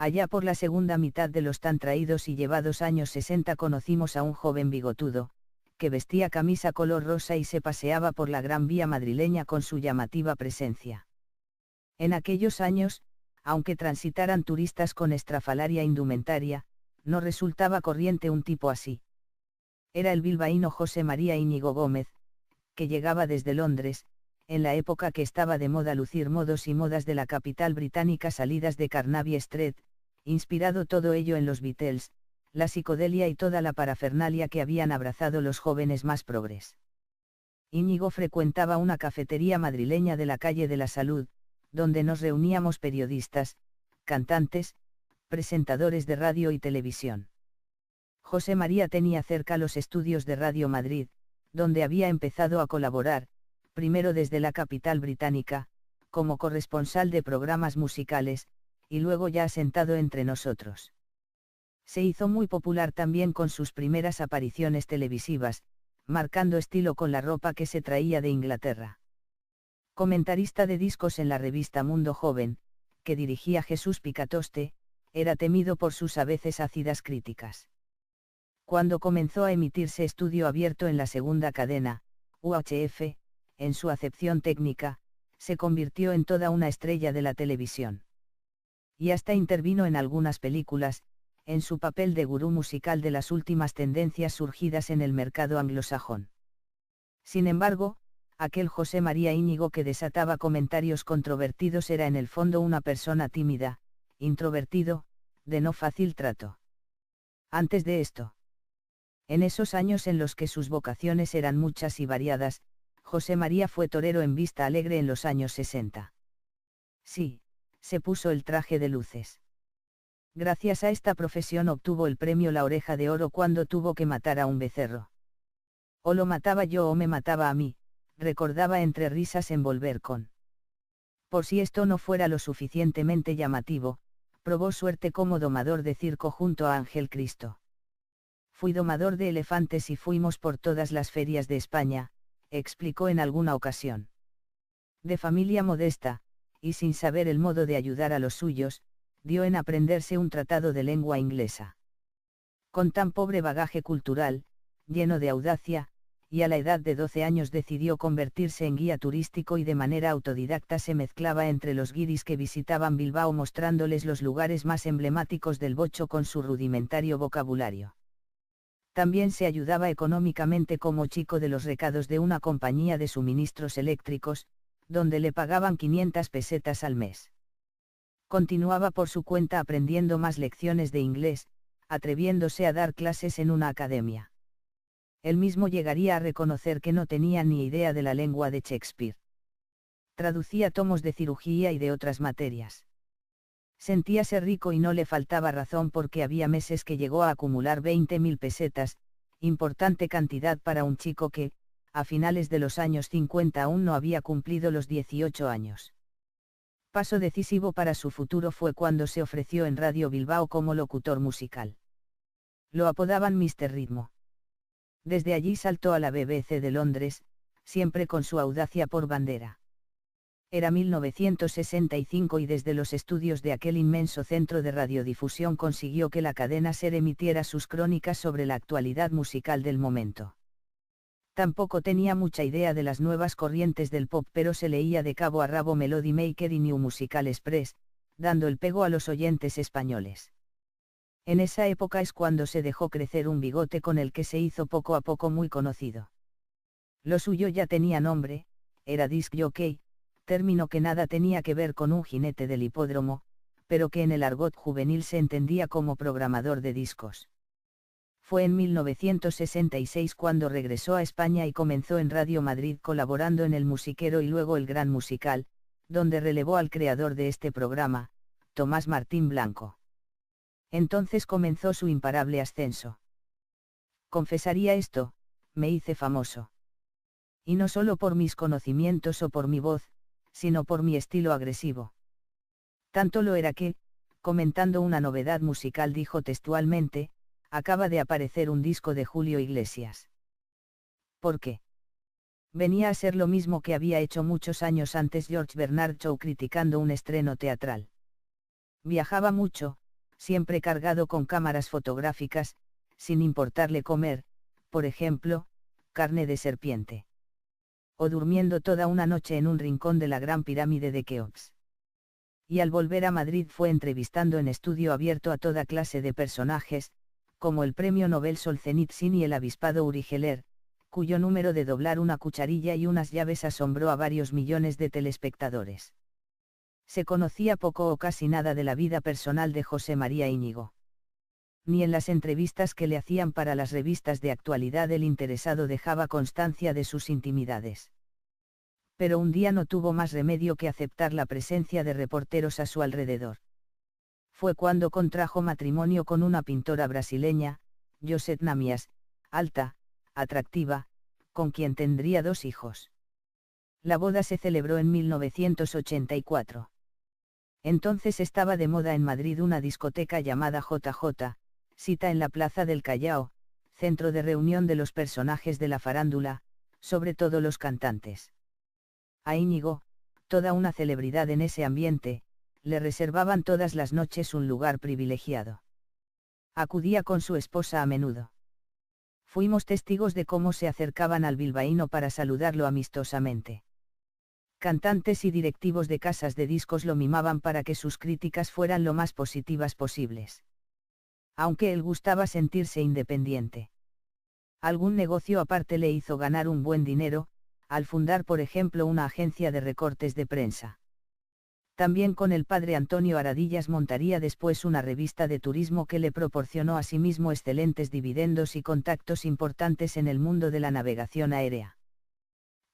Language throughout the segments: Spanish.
Allá por la segunda mitad de los tan traídos y llevados años 60 conocimos a un joven bigotudo, que vestía camisa color rosa y se paseaba por la Gran Vía madrileña con su llamativa presencia. En aquellos años, aunque transitaran turistas con estrafalaria indumentaria, no resultaba corriente un tipo así. Era el bilbaíno José María Íñigo Gómez, que llegaba desde Londres, en la época que estaba de moda lucir modos y modas de la capital británica salidas de Carnaby Street, inspirado todo ello en los Beatles, la psicodelia y toda la parafernalia que habían abrazado los jóvenes más progres. Íñigo frecuentaba una cafetería madrileña de la calle de la Salud, donde nos reuníamos periodistas, cantantes, presentadores de radio y televisión. José María tenía cerca los estudios de Radio Madrid, donde había empezado a colaborar, primero desde la capital británica, como corresponsal de programas musicales, y luego ya asentado entre nosotros. Se hizo muy popular también con sus primeras apariciones televisivas, marcando estilo con la ropa que se traía de Inglaterra. Comentarista de discos en la revista Mundo Joven, que dirigía Jesús Picatoste, era temido por sus a veces ácidas críticas. Cuando comenzó a emitirse Estudio Abierto en la segunda cadena, UHF, en su acepción técnica, se convirtió en toda una estrella de la televisión. Y hasta intervino en algunas películas, en su papel de gurú musical de las últimas tendencias surgidas en el mercado anglosajón. Sin embargo, aquel José María Íñigo que desataba comentarios controvertidos era en el fondo una persona tímida, introvertido, de no fácil trato. Antes de esto, en esos años en los que sus vocaciones eran muchas y variadas, José María fue torero en Vista Alegre en los años 60. Sí, se puso el traje de luces. Gracias a esta profesión obtuvo el premio La Oreja de Oro cuando tuvo que matar a un becerro. O lo mataba yo o me mataba a mí, recordaba entre risas en Volver con. Por si esto no fuera lo suficientemente llamativo, probó suerte como domador de circo junto a Ángel Cristo. Fui domador de elefantes y fuimos por todas las ferias de España, explicó en alguna ocasión. De familia modesta, y sin saber el modo de ayudar a los suyos, dio en aprenderse un tratado de lengua inglesa. Con tan pobre bagaje cultural, lleno de audacia, y a la edad de 12 años decidió convertirse en guía turístico y de manera autodidacta se mezclaba entre los guiris que visitaban Bilbao mostrándoles los lugares más emblemáticos del bocho con su rudimentario vocabulario. También se ayudaba económicamente como chico de los recados de una compañía de suministros eléctricos, donde le pagaban 500 pesetas al mes. Continuaba por su cuenta aprendiendo más lecciones de inglés, atreviéndose a dar clases en una academia. Él mismo llegaría a reconocer que no tenía ni idea de la lengua de Shakespeare. Traducía tomos de cirugía y de otras materias. Sentíase rico y no le faltaba razón porque había meses que llegó a acumular 20.000 pesetas, importante cantidad para un chico que, a finales de los años 50 aún no había cumplido los 18 años. Paso decisivo para su futuro fue cuando se ofreció en Radio Bilbao como locutor musical. Lo apodaban Mr. Ritmo. Desde allí saltó a la BBC de Londres, siempre con su audacia por bandera. Era 1965 y desde los estudios de aquel inmenso centro de radiodifusión consiguió que la cadena SER emitiera sus crónicas sobre la actualidad musical del momento. Tampoco tenía mucha idea de las nuevas corrientes del pop, pero se leía de cabo a rabo Melody Maker y New Musical Express, dando el pego a los oyentes españoles. En esa época es cuando se dejó crecer un bigote con el que se hizo poco a poco muy conocido. Lo suyo ya tenía nombre, era disc jockey, término que nada tenía que ver con un jinete del hipódromo, pero que en el argot juvenil se entendía como programador de discos. Fue en 1966 cuando regresó a España y comenzó en Radio Madrid colaborando en El Musiquero y luego El Gran Musical, donde relevó al creador de este programa, Tomás Martín Blanco. Entonces comenzó su imparable ascenso. Confesaría esto, me hice famoso. Y no solo por mis conocimientos o por mi voz, sino por mi estilo agresivo. Tanto lo era que, comentando una novedad musical dijo textualmente, acaba de aparecer un disco de Julio Iglesias. ¿Por qué? Venía a ser lo mismo que había hecho muchos años antes George Bernard Shaw criticando un estreno teatral. Viajaba mucho, siempre cargado con cámaras fotográficas, sin importarle comer, por ejemplo, carne de serpiente. O durmiendo toda una noche en un rincón de la Gran Pirámide de Keops. Y al volver a Madrid fue entrevistando en estudio abierto a toda clase de personajes, como el premio Nobel Solzhenitsyn y el avispado Uri Geller, cuyo número de doblar una cucharilla y unas llaves asombró a varios millones de telespectadores. Se conocía poco o casi nada de la vida personal de José María Íñigo. Ni en las entrevistas que le hacían para las revistas de actualidad el interesado dejaba constancia de sus intimidades. Pero un día no tuvo más remedio que aceptar la presencia de reporteros a su alrededor. Fue cuando contrajo matrimonio con una pintora brasileña, Josette Namias, alta, atractiva, con quien tendría 2 hijos. La boda se celebró en 1984. Entonces estaba de moda en Madrid una discoteca llamada JJ, sita en la Plaza del Callao, centro de reunión de los personajes de la farándula, sobre todo los cantantes. A Íñigo, toda una celebridad en ese ambiente, le reservaban todas las noches un lugar privilegiado. Acudía con su esposa a menudo. Fuimos testigos de cómo se acercaban al bilbaíno para saludarlo amistosamente. Cantantes y directivos de casas de discos lo mimaban para que sus críticas fueran lo más positivas posibles. Aunque él gustaba sentirse independiente. Algún negocio aparte le hizo ganar un buen dinero, al fundar por ejemplo una agencia de recortes de prensa. También con el padre Antonio Aradillas montaría después una revista de turismo que le proporcionó asimismo excelentes dividendos y contactos importantes en el mundo de la navegación aérea.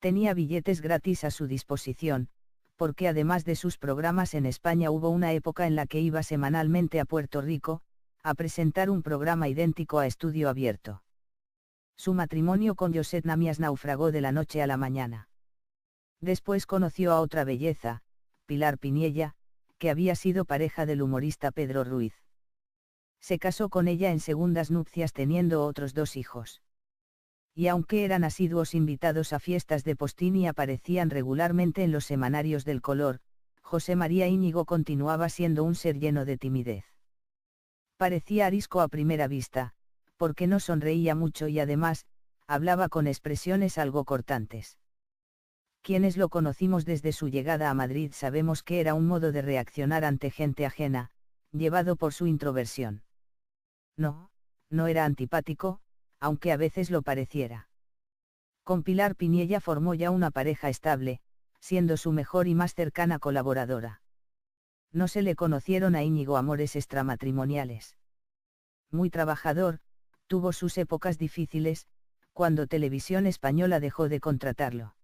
Tenía billetes gratis a su disposición, porque además de sus programas en España hubo una época en la que iba semanalmente a Puerto Rico, a presentar un programa idéntico a Estudio Abierto. Su matrimonio con Josette Namias naufragó de la noche a la mañana. Después conoció a otra belleza, Pilar Piniella, que había sido pareja del humorista Pedro Ruiz. Se casó con ella en segundas nupcias teniendo otros 2 hijos. Y aunque eran asiduos invitados a fiestas de postín y aparecían regularmente en los semanarios del color, José María Íñigo continuaba siendo un ser lleno de timidez. Parecía arisco a primera vista, porque no sonreía mucho y además, hablaba con expresiones algo cortantes. Quienes lo conocimos desde su llegada a Madrid sabemos que era un modo de reaccionar ante gente ajena, llevado por su introversión. No era antipático, aunque a veces lo pareciera. Con Pilar Piniella formó ya una pareja estable, siendo su mejor y más cercana colaboradora. No se le conocieron a Íñigo amores extramatrimoniales. Muy trabajador, tuvo sus épocas difíciles, cuando Televisión Española dejó de contratarlo.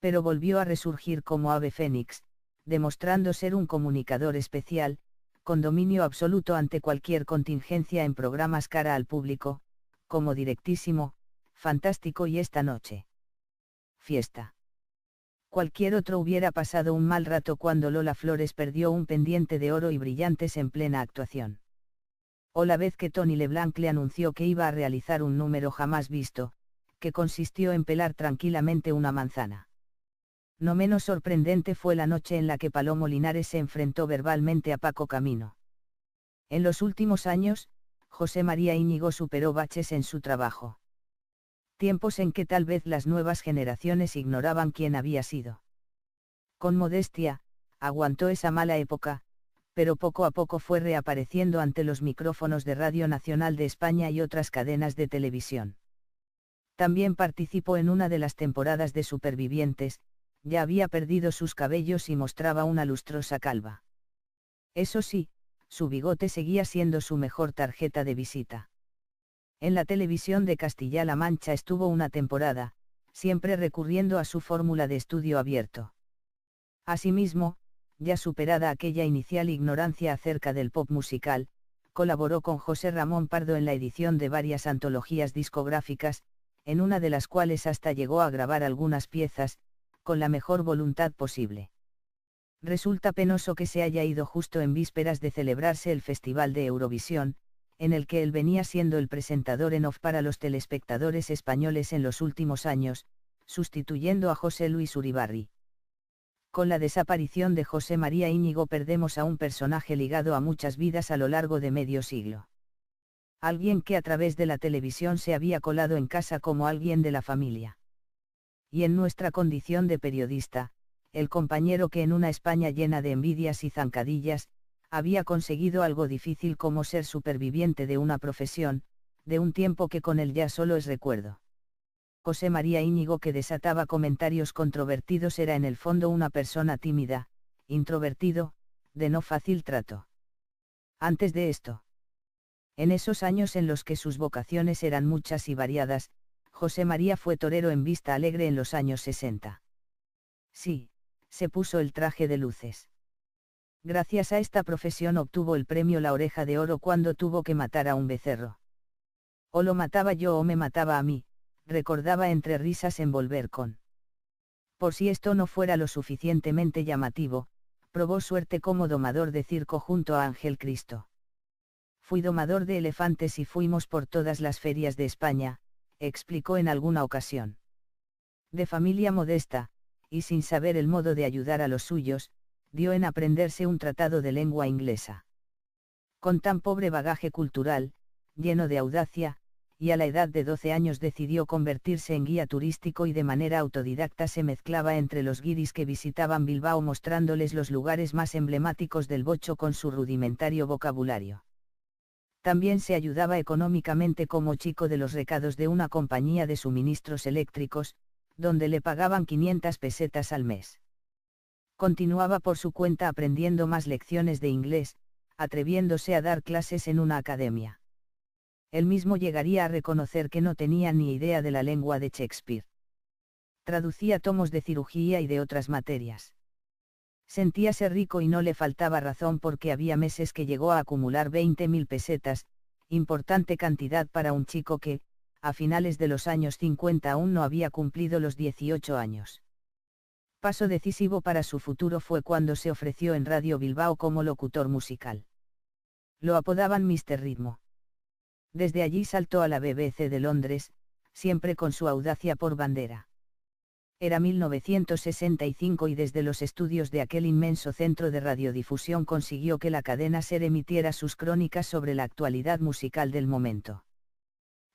Pero volvió a resurgir como ave fénix, demostrando ser un comunicador especial, con dominio absoluto ante cualquier contingencia en programas cara al público, como Directísimo, Fantástico y Esta noche. Fiesta. Cualquier otro hubiera pasado un mal rato cuando Lola Flores perdió un pendiente de oro y brillantes en plena actuación. O la vez que Tony Leblanc le anunció que iba a realizar un número jamás visto, que consistió en pelar tranquilamente una manzana. No menos sorprendente fue la noche en la que Palomo Linares se enfrentó verbalmente a Paco Camino. En los últimos años, José María Íñigo superó baches en su trabajo. Tiempos en que tal vez las nuevas generaciones ignoraban quién había sido. Con modestia, aguantó esa mala época, pero poco a poco fue reapareciendo ante los micrófonos de Radio Nacional de España y otras cadenas de televisión. También participó en una de las temporadas de Supervivientes, ya había perdido sus cabellos y mostraba una lustrosa calva. Eso sí, su bigote seguía siendo su mejor tarjeta de visita. En la televisión de Castilla-La Mancha estuvo una temporada, siempre recurriendo a su fórmula de estudio abierto. Asimismo, ya superada aquella inicial ignorancia acerca del pop musical, colaboró con José Ramón Pardo en la edición de varias antologías discográficas, en una de las cuales hasta llegó a grabar algunas piezas, con la mejor voluntad posible. Resulta penoso que se haya ido justo en vísperas de celebrarse el Festival de Eurovisión, en el que él venía siendo el presentador en off para los telespectadores españoles en los últimos años, sustituyendo a José Luis Uribarri. Con la desaparición de José María Íñigo perdemos a un personaje ligado a muchas vidas a lo largo de medio siglo. Alguien que a través de la televisión se había colado en casa como alguien de la familia. Y en nuestra condición de periodista, el compañero que en una España llena de envidias y zancadillas, había conseguido algo difícil como ser superviviente de una profesión, de un tiempo que con él ya solo es recuerdo. José María Íñigo, que desataba comentarios controvertidos, era en el fondo una persona tímida, introvertido, de no fácil trato. Antes de esto, en esos años en los que sus vocaciones eran muchas y variadas, José María fue torero en Vista Alegre en los años 60. Sí, se puso el traje de luces. Gracias a esta profesión obtuvo el premio La Oreja de Oro cuando tuvo que matar a un becerro. O lo mataba yo o me mataba a mí, recordaba entre risas en Volver con. Por si esto no fuera lo suficientemente llamativo, probó suerte como domador de circo junto a Ángel Cristo. Fui domador de elefantes y fuimos por todas las ferias de España, explicó en alguna ocasión. De familia modesta, y sin saber el modo de ayudar a los suyos, dio en aprenderse un tratado de lengua inglesa. Con tan pobre bagaje cultural, lleno de audacia, y a la edad de 12 años decidió convertirse en guía turístico y de manera autodidacta se mezclaba entre los guiris que visitaban Bilbao mostrándoles los lugares más emblemáticos del bocho con su rudimentario vocabulario. También se ayudaba económicamente como chico de los recados de una compañía de suministros eléctricos, donde le pagaban 500 pesetas al mes. Continuaba por su cuenta aprendiendo más lecciones de inglés, atreviéndose a dar clases en una academia. Él mismo llegaría a reconocer que no tenía ni idea de la lengua de Shakespeare. Traducía tomos de cirugía y de otras materias. Sentíase rico y no le faltaba razón porque había meses que llegó a acumular 20.000 pesetas, importante cantidad para un chico que, a finales de los años 50 aún no había cumplido los 18 años. Paso decisivo para su futuro fue cuando se ofreció en Radio Bilbao como locutor musical. Lo apodaban Mr. Ritmo. Desde allí saltó a la BBC de Londres, siempre con su audacia por bandera. Era 1965 y desde los estudios de aquel inmenso centro de radiodifusión consiguió que la cadena SER emitiera sus crónicas sobre la actualidad musical del momento.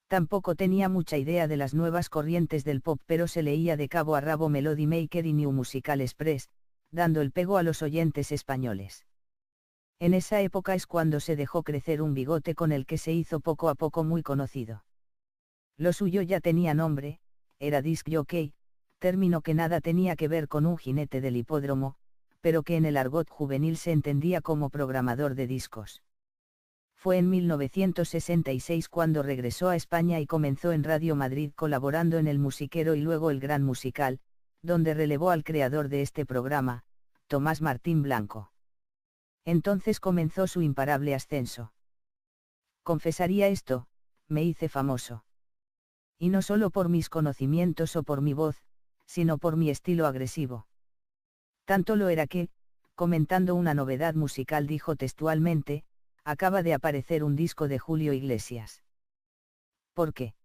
Tampoco tenía mucha idea de las nuevas corrientes del pop, pero se leía de cabo a rabo Melody Maker y New Musical Express, dando el pego a los oyentes españoles. En esa época es cuando se dejó crecer un bigote con el que se hizo poco a poco muy conocido. Lo suyo ya tenía nombre, era disc jockey, término que nada tenía que ver con un jinete del hipódromo, pero que en el argot juvenil se entendía como programador de discos. Fue en 1966 cuando regresó a España y comenzó en Radio Madrid colaborando en El Musiquero y luego El Gran Musical, donde relevó al creador de este programa, Tomás Martín Blanco. Entonces comenzó su imparable ascenso. Confesaría esto, me hice famoso. Y no solo por mis conocimientos o por mi voz, sino por mi estilo agresivo. Tanto lo era que, comentando una novedad musical dijo textualmente, acaba de aparecer un disco de Julio Iglesias. ¿Por qué?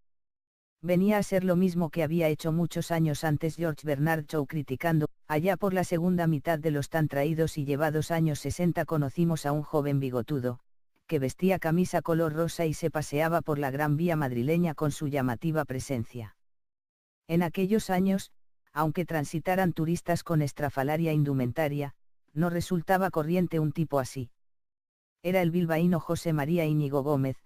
Venía a ser lo mismo que había hecho muchos años antes George Bernard Shaw criticando. Allá por la segunda mitad de los tan traídos y llevados años 60 conocimos a un joven bigotudo, que vestía camisa color rosa y se paseaba por la Gran Vía madrileña con su llamativa presencia. En aquellos años, aunque transitaran turistas con estrafalaria indumentaria, no resultaba corriente un tipo así. Era el bilbaíno José María Íñigo Gómez,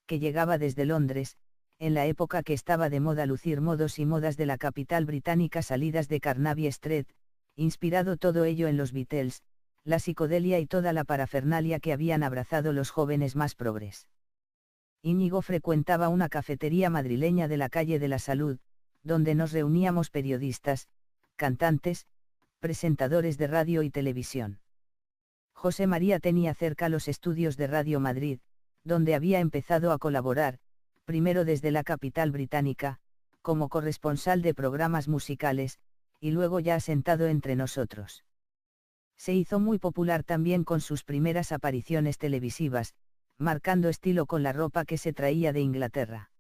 que llegaba desde Londres, en la época que estaba de moda lucir modos y modas de la capital británica salidas de Carnaby Street, inspirado todo ello en los Beatles, la psicodelia y toda la parafernalia que habían abrazado los jóvenes más progres. Íñigo frecuentaba una cafetería madrileña de la calle de la Salud, donde nos reuníamos periodistas, cantantes, presentadores de radio y televisión. José María tenía cerca los estudios de Radio Madrid, donde había empezado a colaborar, primero desde la capital británica, como corresponsal de programas musicales, y luego ya asentado entre nosotros. Se hizo muy popular también con sus primeras apariciones televisivas, marcando estilo con la ropa que se traía de Inglaterra.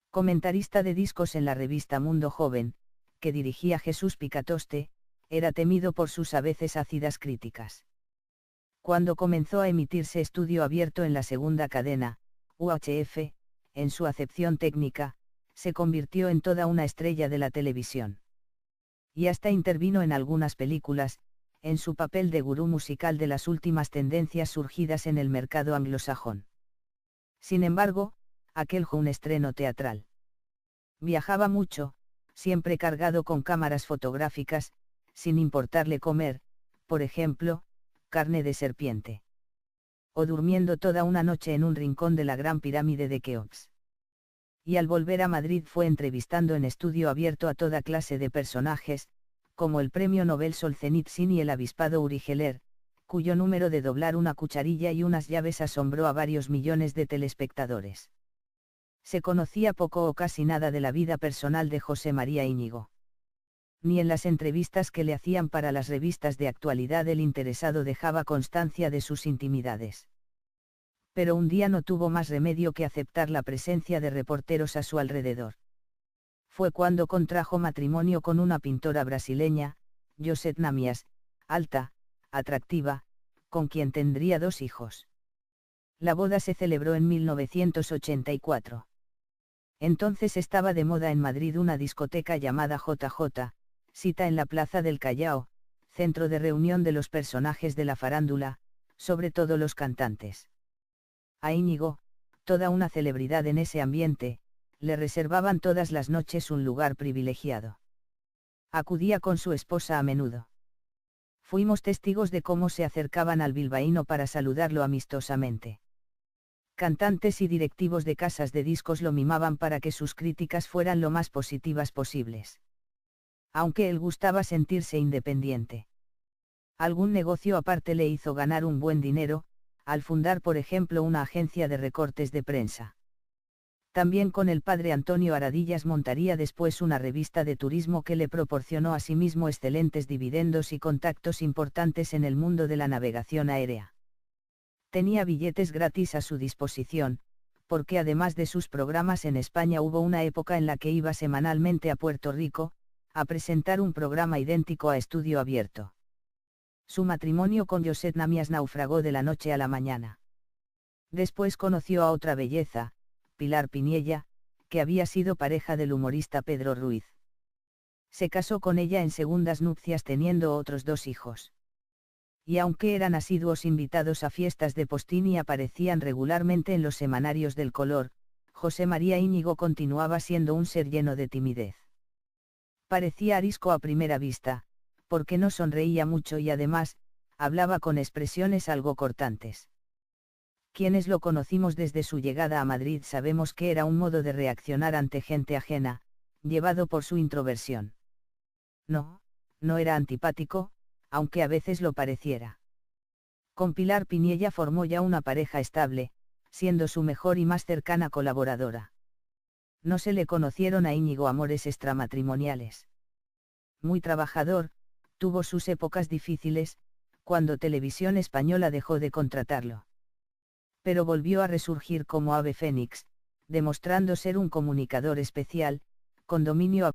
Comentarista de discos en la revista Mundo Joven, que dirigía Jesús Picatoste, era temido por sus a veces ácidas críticas. Cuando comenzó a emitirse Estudio Abierto en la segunda cadena, UHF, en su acepción técnica, se convirtió en toda una estrella de la televisión. Y hasta intervino en algunas películas, en su papel de gurú musical de las últimas tendencias surgidas en el mercado anglosajón. Sin embargo, aquel fue un estreno teatral. Viajaba mucho, siempre cargado con cámaras fotográficas, sin importarle comer, por ejemplo, carne de serpiente. O durmiendo toda una noche en un rincón de la Gran Pirámide de Keops. Y al volver a Madrid fue entrevistando en Estudio Abierto a toda clase de personajes, como el premio Nobel Solzhenitsyn y el avispado Uri Geller, cuyo número de doblar una cucharilla y unas llaves asombró a varios millones de telespectadores. Se conocía poco o casi nada de la vida personal de José María Íñigo. Ni en las entrevistas que le hacían para las revistas de actualidad el interesado dejaba constancia de sus intimidades. Pero un día no tuvo más remedio que aceptar la presencia de reporteros a su alrededor. Fue cuando contrajo matrimonio con una pintora brasileña, Josette Namias, alta, atractiva, con quien tendría 2 hijos. La boda se celebró en 1984. Entonces estaba de moda en Madrid una discoteca llamada JJ, sita en la Plaza del Callao, centro de reunión de los personajes de la farándula, sobre todo los cantantes. A Íñigo, toda una celebridad en ese ambiente, le reservaban todas las noches un lugar privilegiado. Acudía con su esposa a menudo. Fuimos testigos de cómo se acercaban al bilbaíno para saludarlo amistosamente. Cantantes y directivos de casas de discos lo mimaban para que sus críticas fueran lo más positivas posibles. Aunque él gustaba sentirse independiente. Algún negocio aparte le hizo ganar un buen dinero, al fundar por ejemplo una agencia de recortes de prensa. También con el padre Antonio Aradillas montaría después una revista de turismo que le proporcionó asimismo excelentes dividendos y contactos importantes en el mundo de la navegación aérea. Tenía billetes gratis a su disposición, porque además de sus programas en España hubo una época en la que iba semanalmente a Puerto Rico, a presentar un programa idéntico a Estudio Abierto. Su matrimonio con Josette Namias naufragó de la noche a la mañana. Después conoció a otra belleza, Pilar Piniella, que había sido pareja del humorista Pedro Ruiz. Se casó con ella en segundas nupcias teniendo otros 2 hijos. Y aunque eran asiduos invitados a fiestas de postín y aparecían regularmente en los semanarios del color, José María Íñigo continuaba siendo un ser lleno de timidez. Parecía arisco a primera vista, porque no sonreía mucho y además, hablaba con expresiones algo cortantes. Quienes lo conocimos desde su llegada a Madrid sabemos que era un modo de reaccionar ante gente ajena, llevado por su introversión. No era antipático, aunque a veces lo pareciera. Con Pilar Piniella formó ya una pareja estable, siendo su mejor y más cercana colaboradora. No se le conocieron a Íñigo amores extramatrimoniales. Muy trabajador, tuvo sus épocas difíciles, cuando Televisión Española dejó de contratarlo. Pero volvió a resurgir como ave fénix, demostrando ser un comunicador especial, con dominio